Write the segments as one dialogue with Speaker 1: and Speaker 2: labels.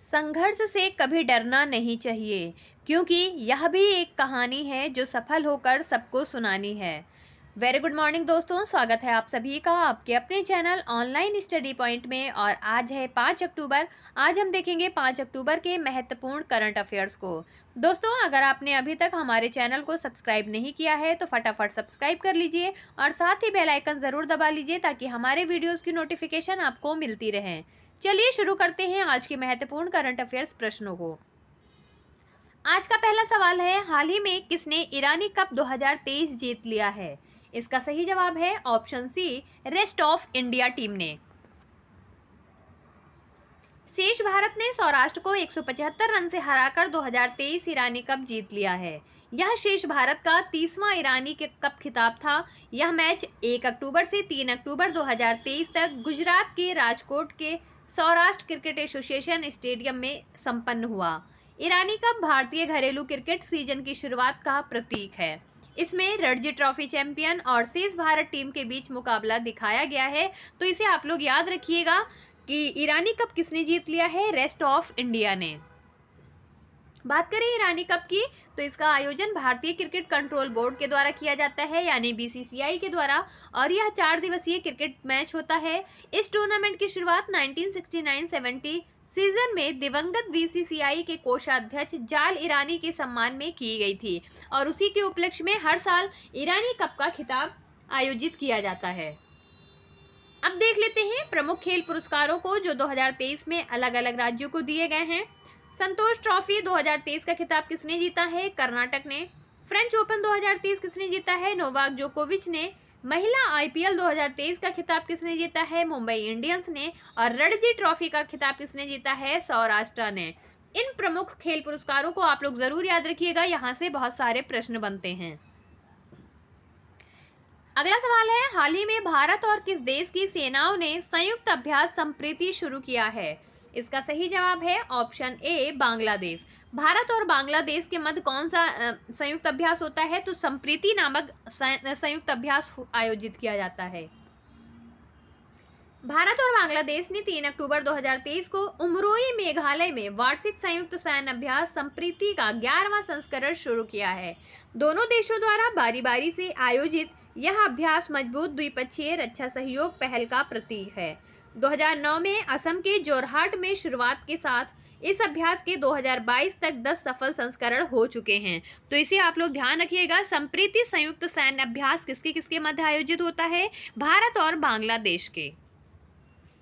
Speaker 1: संघर्ष से कभी डरना नहीं चाहिए, क्योंकि यह भी एक कहानी है जो सफल होकर सबको सुनानी है। वेरी गुड मॉर्निंग दोस्तों, स्वागत है आप सभी का आपके अपने चैनल ऑनलाइन स्टडी पॉइंट में। और आज है 5 अक्टूबर। आज हम देखेंगे 5 अक्टूबर के महत्वपूर्ण करंट अफेयर्स को। दोस्तों, अगर आपने अभी तक हमारे चैनल को सब्सक्राइब नहीं किया है तो फटाफट सब्सक्राइब कर लीजिए और साथ ही बेल आइकन ज़रूर दबा लीजिए ताकि हमारे वीडियोज़ की नोटिफिकेशन आपको मिलती रहे। चलिए शुरू करते हैं आज के महत्वपूर्ण करंट अफेयर्स प्रश्नों को। आज का पहला सवाल है, हाल ही में किसने ईरानी कप 2023 जीत लिया है? इसका सही जवाब है option C, rest of India team ने। शेष भारत ने सौराष्ट्र को 175 रन से हराकर 2023 ईरानी कप जीत लिया है। यह शेष भारत का 30वां ईरानी कप खिताब था। यह मैच 1 अक्टूबर से 3 अक्टूबर 2023 तक गुजरात के राजकोट के सौराष्ट्र क्रिकेट एसोसिएशन स्टेडियम में संपन्न हुआ। ईरानी कप भारतीय घरेलू क्रिकेट सीजन की शुरुआत का प्रतीक है। इसमें रणजी ट्रॉफी चैंपियन और शेष भारत टीम के बीच मुकाबला दिखाया गया है, तो इसे आप लोग याद रखिएगा कि ईरानी कप किसने जीत लिया है? रेस्ट ऑफ इंडिया ने। बात करें ईरानी कप की, तो इसका आयोजन भारतीय क्रिकेट कंट्रोल बोर्ड के द्वारा किया जाता है, यानी बीसीसीआई के द्वारा, और यह 4 दिवसीय क्रिकेट मैच होता है। इस टूर्नामेंट की शुरुआत 1969-70 सीजन में दिवंगत बीसीसीआई के कोषाध्यक्ष जाल ईरानी के सम्मान में की गई थी और उसी के उपलक्ष्य में हर साल ईरानी कप का खिताब आयोजित किया जाता है। अब देख लेते हैं प्रमुख खेल पुरस्कारों को जो 2023 में अलग अलग राज्यों को दिए गए हैं। संतोष ट्रॉफी 2023 का खिताब किसने जीता है? कर्नाटक ने। फ्रेंच ओपन 2023 किसने जीता है? नोवाक जोकोविच ने। महिला आईपीएल 2023 का खिताब किसने जीता है? मुंबई इंडियंस ने। और रणजी ट्रॉफी का खिताब किसने जीता है? सौराष्ट्र ने। इन प्रमुख खेल पुरस्कारों को आप लोग जरूर याद रखिएगा, यहाँ से बहुत सारे प्रश्न बनते हैं। अगला सवाल है, हाल ही में भारत और किस देश की सेनाओं ने संयुक्त अभ्यास संप्रीति शुरू किया है? इसका सही जवाब है ऑप्शन ए, बांग्लादेश। भारत और बांग्लादेश के मध्य कौन सा संयुक्त अभ्यास होता है? तो संप्रीति नामक संयुक्त अभ्यास आयोजित किया जाता है। भारत और बांग्लादेश ने 3 अक्टूबर 2023 को उमरोई मेघालय में वार्षिक संयुक्त सैन्य अभ्यास संप्रीति का 11वां संस्करण शुरू किया है। दोनों देशों द्वारा बारी बारी से आयोजित यह अभ्यास मजबूत द्विपक्षीय रक्षा सहयोग पहल का प्रतीक है। 2009 में असम के जोरहाट में शुरुआत के साथ इस अभ्यास के 2022 तक 10 सफल संस्करण हो चुके हैं, तो इसे आप लोग ध्यान रखिएगा। संप्रीति संयुक्त सैन्य अभ्यास किसके किसके मध्य आयोजित होता है? भारत और बांग्लादेश के।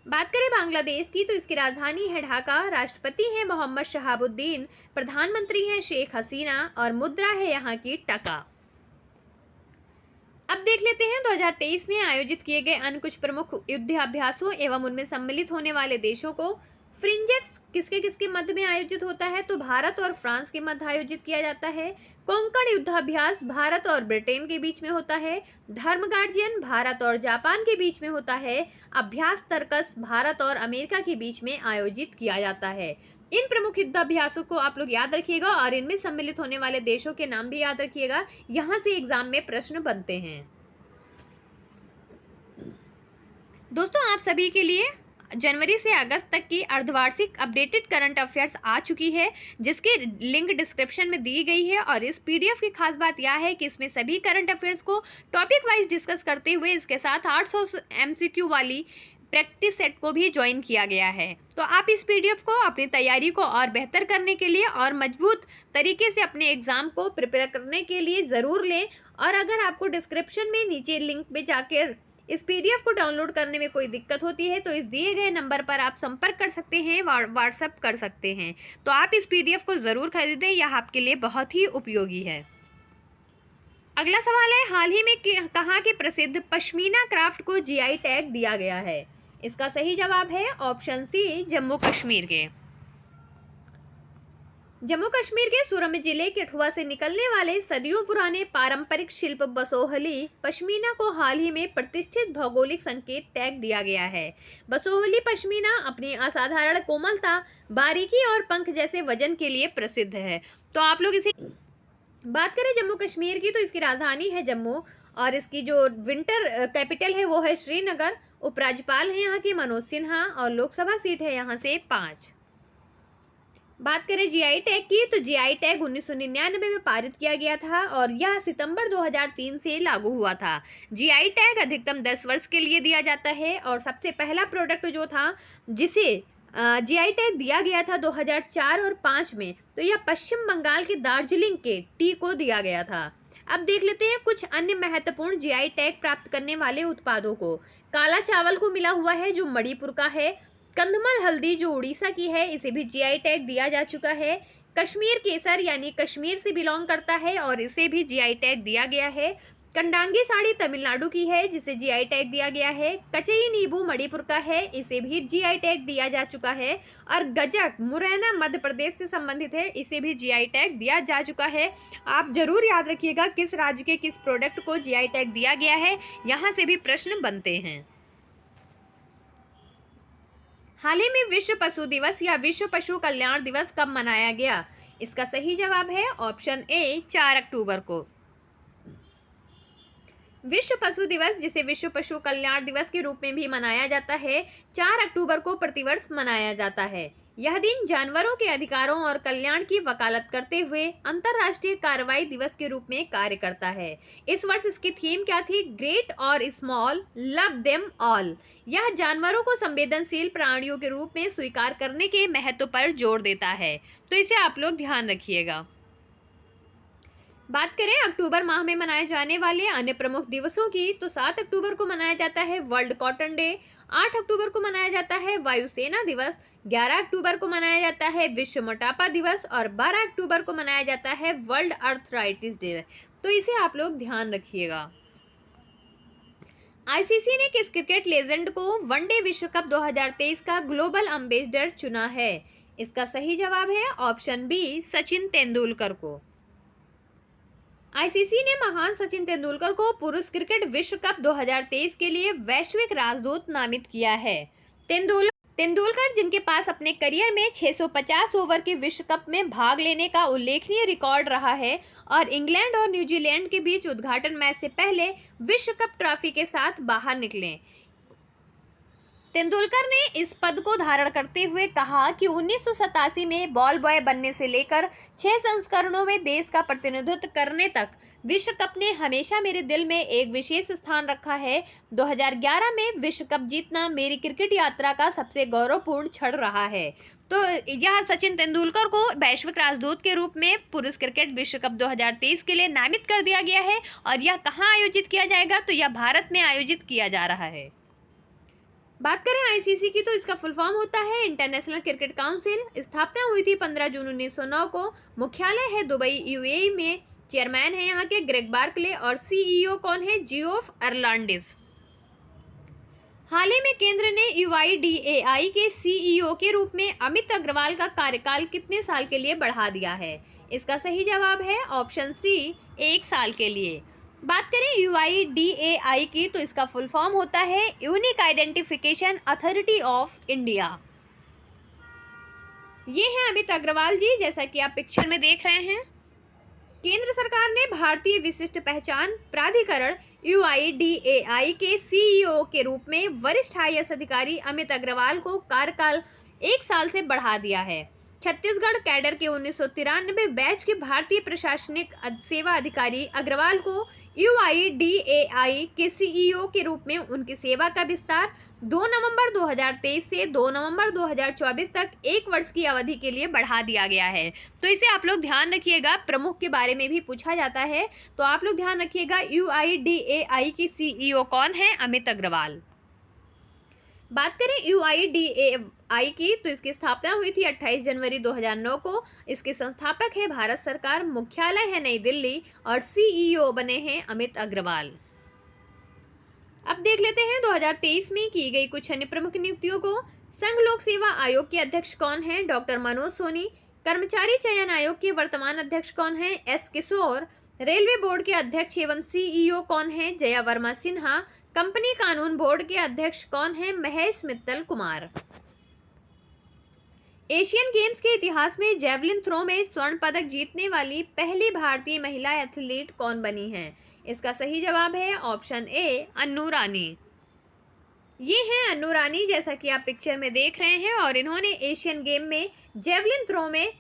Speaker 1: बात करें बांग्लादेश की, तो इसकी राजधानी है ढाका, राष्ट्रपति हैं मोहम्मद शहाबुद्दीन, प्रधानमंत्री हैं शेख हसीना और मुद्रा है यहाँ की टका। अब देख लेते हैं 2023 में आयोजित किए गए अन्य कुछ प्रमुख युद्धाभ्यासों एवं उनमें सम्मिलित होने वाले देशों को। फ्रिंजेक्स किसके किसके मध्य में आयोजित होता है? तो भारत और फ्रांस के मध्य आयोजित किया जाता है। कोंकण युद्धाभ्यास भारत और ब्रिटेन के बीच में होता है। धर्म गार्जियन भारत और जापान के बीच में होता है। अभ्यास तर्कस भारत और अमेरिका के बीच में आयोजित किया जाता है। इन प्रमुख युद्धाभ्यासों को आप लोग याद रखिएगा और इनमें सम्मिलित होने वाले देशों के नाम भी याद रखिएगा, यहाँ से एग्जाम में प्रश्न बनते हैं। दोस्तों, आप सभी के लिए जनवरी से अगस्त तक की अर्धवार्षिक अपडेटेड करंट अफेयर्स आ चुकी है, जिसकी लिंक डिस्क्रिप्शन में दी गई है। और इस पीडीएफ की खास बात यह है कि इसमें सभी करंट अफेयर्स को टॉपिक वाइज डिस्कस करते हुए इसके साथ 800 एमसीक्यू वाली प्रैक्टिस सेट को भी ज्वाइन किया गया है। तो आप इस पीडीएफ को अपनी तैयारी को और बेहतर करने के लिए और मजबूत तरीके से अपने एग्जाम को प्रिपेयर करने के लिए ज़रूर लें। और अगर आपको डिस्क्रिप्शन में नीचे लिंक पे जाकर इस पीडीएफ को डाउनलोड करने में कोई दिक्कत होती है तो इस दिए गए नंबर पर आप संपर्क कर सकते हैं, व्हाट्सएप कर सकते हैं। तो आप इस पीडीएफ को ज़रूर खरीदें, यह आपके लिए बहुत ही उपयोगी है। अगला सवाल है, हाल ही में कहाँ के प्रसिद्ध पश्मीना क्राफ्ट को जीआई टैग दिया गया है? इसका सही जवाब है ऑप्शन सी, जम्मू कश्मीर के। जम्मू कश्मीर के सोरम जिले कठुआ से निकलने वाले सदियों पुराने पारंपरिक शिल्प बसोहली पश्मीना को हाल ही में प्रतिष्ठित भौगोलिक संकेत टैग दिया गया है। बसोहली पश्मीना अपनी असाधारण कोमलता, बारीकी और पंख जैसे वजन के लिए प्रसिद्ध है। तो आप लोग इसे बात करें जम्मू कश्मीर की, तो इसकी राजधानी है जम्मू और इसकी जो विंटर कैपिटल है वो है श्रीनगर। उपराज्यपाल है यहाँ के मनोज सिन्हा और लोकसभा सीट है यहाँ से 5। बात करें जीआई टैग की, तो जीआई टैग 1999 में पारित किया गया था और यह सितंबर 2003 से लागू हुआ था। जीआई टैग अधिकतम 10 वर्ष के लिए दिया जाता है और सबसे पहला प्रोडक्ट जो था जिसे जीआई टैग दिया गया था 2004 और 5 में, तो यह पश्चिम बंगाल के दार्जिलिंग के टी को दिया गया था। अब देख लेते हैं कुछ अन्य महत्वपूर्ण जीआई टैग प्राप्त करने वाले उत्पादों को। काला चावल को मिला हुआ है जो मणिपुर का है। कंधमल हल्दी जो उड़ीसा की है, इसे भी जीआई टैग दिया जा चुका है। कश्मीर केसर यानी कश्मीर से बिलोंग करता है और इसे भी जीआई टैग दिया गया है। कंडांगी साड़ी तमिलनाडु की है जिसे जीआई टैग दिया गया है। कचई नींबू मणिपुर का है, इसे भी जीआई टैग दिया जा चुका है। और गजक मुरैना मध्य प्रदेश से संबंधित है, इसे भी जीआई टैग दिया जा चुका है। आप जरूर याद रखिएगा किस राज्य के किस प्रोडक्ट को जीआई टैग दिया गया है, यहाँ से भी प्रश्न बनते हैं। हाल ही में विश्व पशु दिवस या विश्व पशु कल्याण दिवस कब मनाया गया? इसका सही जवाब है ऑप्शन ए 4 अक्टूबर को। विश्व पशु दिवस, जिसे विश्व पशु कल्याण दिवस के रूप में भी मनाया जाता है, 4 अक्टूबर को प्रतिवर्ष मनाया जाता है। यह दिन जानवरों के अधिकारों और कल्याण की वकालत करते हुए अंतर्राष्ट्रीय कार्रवाई दिवस के रूप में कार्य करता है। इस वर्ष इसकी थीम क्या थी? ग्रेट और स्मॉल, लव देम ऑल। यह जानवरों को संवेदनशील प्राणियों के रूप में स्वीकार करने के महत्व पर जोर देता है, तो इसे आप लोग ध्यान रखिएगा। बात करें अक्टूबर माह में मनाए जाने वाले अन्य प्रमुख दिवसों की, तो 7 अक्टूबर को मनाया जाता है वर्ल्ड कॉटन डे। 8 अक्टूबर को मनाया जाता है वायुसेना दिवस। 11 अक्टूबर को मनाया जाता है विश्व मोटापा दिवस और 12 अक्टूबर को मनाया जाता है वर्ल्ड अर्थराइटिस डे। तो इसे आप लोग ध्यान रखिएगा। आईसीसी ने किस क्रिकेट लेजेंड को वनडे विश्व कप 2023 का ग्लोबल एम्बेसडर चुना है? इसका सही जवाब है ऑप्शन बी सचिन तेंदुलकर को। आईसीसी ने महान सचिन तेंदुलकर को पुरुष क्रिकेट विश्व कप 2023 के लिए वैश्विक राजदूत नामित किया है। तेंदुलकर जिनके पास अपने करियर में 650 ओवर के विश्व कप में भाग लेने का उल्लेखनीय रिकॉर्ड रहा है और इंग्लैंड और न्यूजीलैंड के बीच उद्घाटन मैच से पहले विश्व कप ट्रॉफी के साथ बाहर निकले। तेंदुलकर ने इस पद को धारण करते हुए कहा कि 1987 में बॉल बॉय बनने से लेकर 6 संस्करणों में देश का प्रतिनिधित्व करने तक विश्व कप ने हमेशा मेरे दिल में एक विशेष स्थान रखा है। 2011 में विश्व कप जीतना मेरी क्रिकेट यात्रा का सबसे गौरवपूर्ण क्षण रहा है। तो यह सचिन तेंदुलकर को वैश्विक राजदूत के रूप में पुरुष क्रिकेट विश्व कप 2023 के लिए नामित कर दिया गया है। और यह कहाँ आयोजित किया जाएगा? तो यह भारत में आयोजित किया जा रहा है। बात करें आईसीसी की, तो इसका फुल फॉर्म होता है इंटरनेशनल क्रिकेट काउंसिल। स्थापना हुई थी 15 जून 1909 को। मुख्यालय है दुबई यूएई में। चेयरमैन है यहाँ के ग्रेग बार्कले और सीईओ कौन है? जियोफ अर्लांडिस। हाल ही में केंद्र ने यूआईडीएआई के सीईओ के रूप में अमित अग्रवाल का कार्यकाल कितने साल के लिए बढ़ा दिया है? इसका सही जवाब है ऑप्शन सी 1 साल के लिए। बात करें यूआईडीएआई की, तो इसका फुल फॉर्म होता है unique identification authority of India. ये हैं अमित अग्रवाल जी, जैसा कि आप पिक्चर में देख रहे हैं। केंद्र सरकार ने भारतीय विशिष्ट पहचान प्राधिकरण यूआईडीएआई के सीईओ के रूप में वरिष्ठ आईएएस अधिकारी अमित अग्रवाल को कार्यकाल 1 साल से बढ़ा दिया है। छत्तीसगढ़ कैडर के 1993 बैच के भारतीय प्रशासनिक सेवा अधिकारी अग्रवाल को यूआईडीएआई के सीईओ के रूप में उनकी सेवा का विस्तार 2 नवंबर 2023 से 2 नवंबर 2024 तक 1 वर्ष की अवधि के लिए बढ़ा दिया गया है। तो इसे आप लोग ध्यान रखिएगा, प्रमुख के बारे में भी पूछा जाता है, तो आप लोग ध्यान रखिएगा यूआईडीएआई की सीईओ कौन है? अमित अग्रवाल। बात करें यूआईडीएआई की, तो इसकी स्थापना हुई थी 28 जनवरी 2009 को। इसके संस्थापक है भारत सरकार, मुख्यालय है नई दिल्ली और सीईओ बने हैं अमित अग्रवाल। अब देख लेते हैं 2023 में की गई कुछ अन्य प्रमुख नियुक्तियों को। संघ लोक सेवा आयोग के अध्यक्ष कौन है? डॉक्टर मनोज सोनी। कर्मचारी चयन आयोग के वर्तमान अध्यक्ष कौन है? एस किशोर। रेलवे बोर्ड के अध्यक्ष एवं सीईओ कौन है? जया वर्मा सिन्हा। कंपनी कानून बोर्ड के अध्यक्ष कौन है? महेश मित्तल कुमार। एशियन गेम्स के इतिहास में जेवलिन थ्रो में स्वर्ण पदक जीतने वाली पहली भारतीय महिला एथलीट कौन बनी है? इसका सही जवाब है ऑप्शन ए अन्नू रानी। ये हैं अन्नू रानी, जैसा कि आप पिक्चर में देख रहे हैं, और इन्होंने एशियन गेम में जेवलिन थ्रो में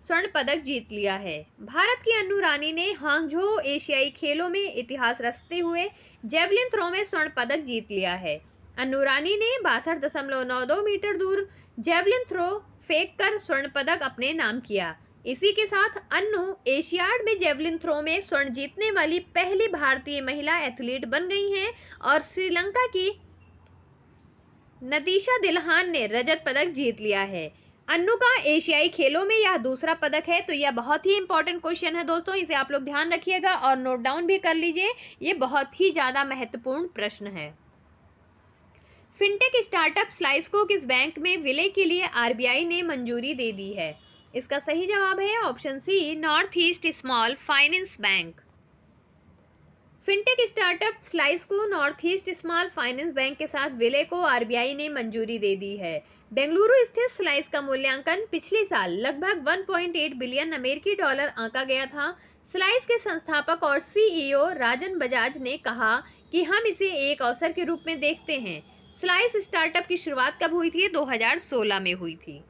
Speaker 1: स्वर्ण पदक जीत लिया है। भारत की अन्नू रानी ने हांगझो एशियाई खेलों में इतिहास रचते हुए जेवलिन थ्रो में स्वर्ण पदक जीत लिया है। अन्नू रानी ने 62.92 मीटर दूर जेवलिन थ्रो फेंक कर स्वर्ण पदक अपने नाम किया। इसी के साथ अन्नू एशियाड में जेवलिन थ्रो में स्वर्ण जीतने वाली पहली भारतीय महिला एथलीट बन गई हैं, और श्रीलंका की नतीशा दिल्हान ने रजत पदक जीत लिया है। अन्नू का एशियाई खेलों में यह दूसरा पदक है। तो यह बहुत ही इंपॉर्टेंट क्वेश्चन है दोस्तों, इसे आप लोग ध्यान रखिएगा और नोट डाउन भी कर लीजिए। ये बहुत ही ज़्यादा महत्वपूर्ण प्रश्न है। फिनटेक स्टार्टअप स्लाइस को किस बैंक में विलय के लिए आरबीआई ने मंजूरी दे दी है? इसका सही जवाब है option C, North East Small Finance Bank. Fintech startup Slice को North East Small Finance Bank के साथ विलय को आरबीआई ने मंजूरी दे दी है। बेंगलुरु स्थित स्लाइस का मूल्यांकन पिछले साल लगभग 1.8 बिलियन अमेरिकी डॉलर आंका गया था। स्लाइस के संस्थापक और सीईओ राजन बजाज ने कहा कि हम इसे एक अवसर के रूप में देखते हैं। स्लाइस स्टार्टअप की शुरुआत कब हुई थी? 2016 में हुई थी।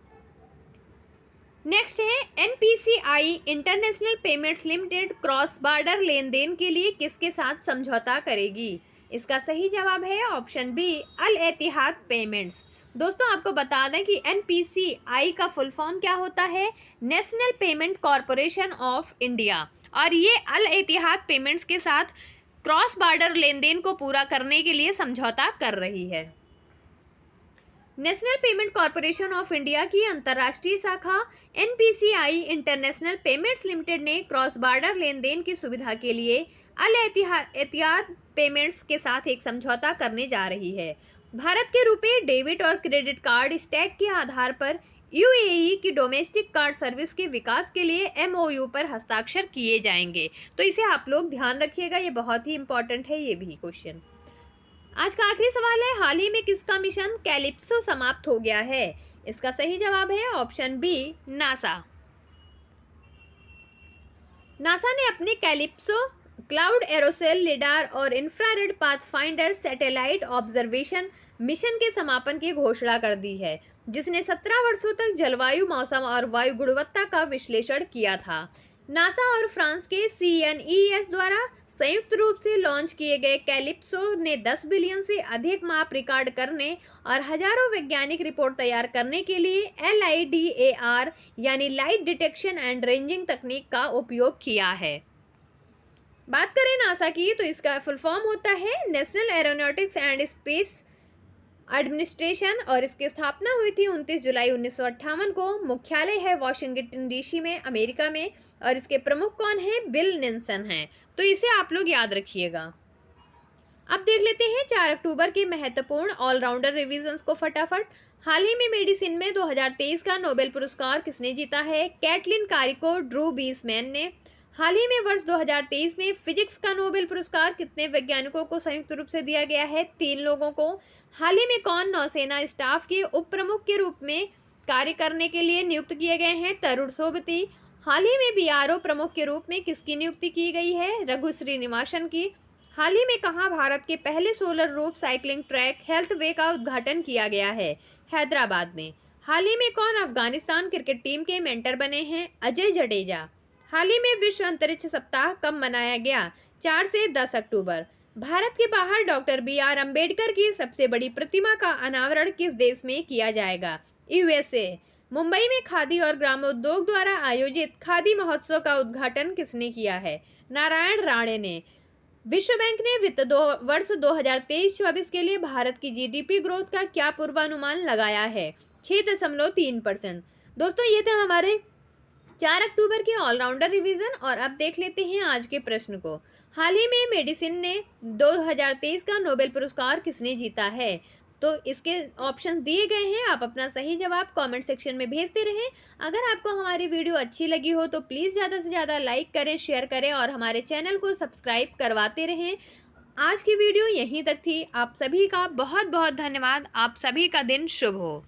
Speaker 1: नेक्स्ट है, NPCI International Payments Limited cross border लेन देन के लिए किसके साथ समझौता करेगी? इसका सही जवाब है ऑप्शन बी, अल एतिहाद पेमेंट्स। दोस्तों आपको बता दें कि एनपीसीआई का फुल फॉर्म क्या होता है? National payment corporation of India, और ये अल एतिहाद पेमेंट्स के साथ क्रॉस बॉर्डर लेन देन को पूरा करने के लिए समझौता कर रही है। National payment corporation of India की अंतर्राष्ट्रीय शाखा एनपीसीआई इंटरनेशनल पेमेंट्स लिमिटेड ने क्रॉस बॉर्डर लेन देन की सुविधा के लिए अल एतिहाद पेमेंट्स के साथ एक समझौता करने जा रही है। भारत के रुपए डेबिट और क्रेडिट कार्ड स्टैक के आधार पर यूएई की डोमेस्टिक कार्ड सर्विस के विकास के लिए एमओयू पर हस्ताक्षर किए जाएंगे। तो इसे आप लोग ध्यान रखिएगा, ये बहुत ही इंपॉर्टेंट है ये भी क्वेश्चन। आज का आखिरी सवाल है, हाल ही में किसका मिशन कैलिप्सो समाप्त हो गया है? इसका सही जवाब है ऑप्शन बी, नासा। नासा ने अपने कैलिप्सो क्लाउड एरोसेल लिडार और infrared pathfinder satellite observation mission के समापन की घोषणा कर दी है, जिसने 17 वर्षों तक जलवायु, मौसम और वायु गुणवत्ता का विश्लेषण किया था। नासा और फ्रांस के CNES द्वारा संयुक्त रूप से लॉन्च किए गए कैलिप्सो ने 10 बिलियन से अधिक माप रिकॉर्ड करने और हजारों वैज्ञानिक रिपोर्ट तैयार करने के लिए LIDAR यानी लाइट डिटेक्शन एंड रेंजिंग तकनीक का उपयोग किया है। बात करें नासा की, तो इसका फुल फॉर्म होता है national aeronautics and space administration, और इसकी स्थापना हुई थी 29 जुलाई 1958 को। मुख्यालय है वॉशिंगटन DC में, अमेरिका में, और इसके प्रमुख कौन है? बिल निल्सन हैं। तो इसे आप लोग याद रखिएगा। अब देख लेते हैं 4 अक्टूबर के महत्वपूर्ण ऑलराउंडर रिविजन्स को फटाफट। हाल ही में मेडिसिन में 2023 का नोबेल पुरस्कार किसने जीता है? कैटलिन कारिको ड्रू बीसमैन ने। हाल ही में वर्ष 2023 में फिजिक्स का नोबेल पुरस्कार कितने वैज्ञानिकों को संयुक्त रूप से दिया गया है? 3 लोगों को। हाल ही में कौन नौसेना स्टाफ के उप प्रमुख के रूप में कार्य करने के लिए नियुक्त किए गए हैं? तरुण सोबती। हाल ही में BRO प्रमुख के रूप में किसकी नियुक्ति की गई है? रघु श्रीनिवासन की। हाल ही में कहाँ भारत के पहले solar roof cycling track health वे का उद्घाटन किया गया है? हैदराबाद में। हाल ही में कौन अफगानिस्तान क्रिकेट टीम के मेंटर बने हैं? अजय जडेजा। हाल ही में विश्व अंतरिक्ष सप्ताह कब मनाया गया? 4 से 10 अक्टूबर। भारत के बाहर डॉक्टर BR अम्बेडकर की सबसे बड़ी प्रतिमा का अनावरण किस देश में किया जाएगा? USA। मुंबई में खादी और ग्रामोद्योग द्वारा आयोजित खादी महोत्सव का उद्घाटन किसने किया है? नारायण राणे ने। विश्व बैंक ने वित्त वर्ष 2023-24 के लिए भारत की GDP ग्रोथ का क्या पूर्वानुमान लगाया है? 6.3%। दोस्तों ये थे हमारे 4 अक्टूबर के ऑलराउंडर रिवीजन, और अब देख लेते हैं आज के प्रश्न को। हाल ही में मेडिसिन ने 2023 का नोबेल पुरस्कार किसने जीता है? तो इसके ऑप्शन दिए गए हैं, आप अपना सही जवाब कमेंट सेक्शन में भेजते रहें। अगर आपको हमारी वीडियो अच्छी लगी हो तो प्लीज़ ज़्यादा से ज़्यादा लाइक करें, शेयर करें और हमारे चैनल को सब्सक्राइब करवाते रहें। आज की वीडियो यहीं तक थी। आप सभी का बहुत बहुत धन्यवाद। आप सभी का दिन शुभ हो।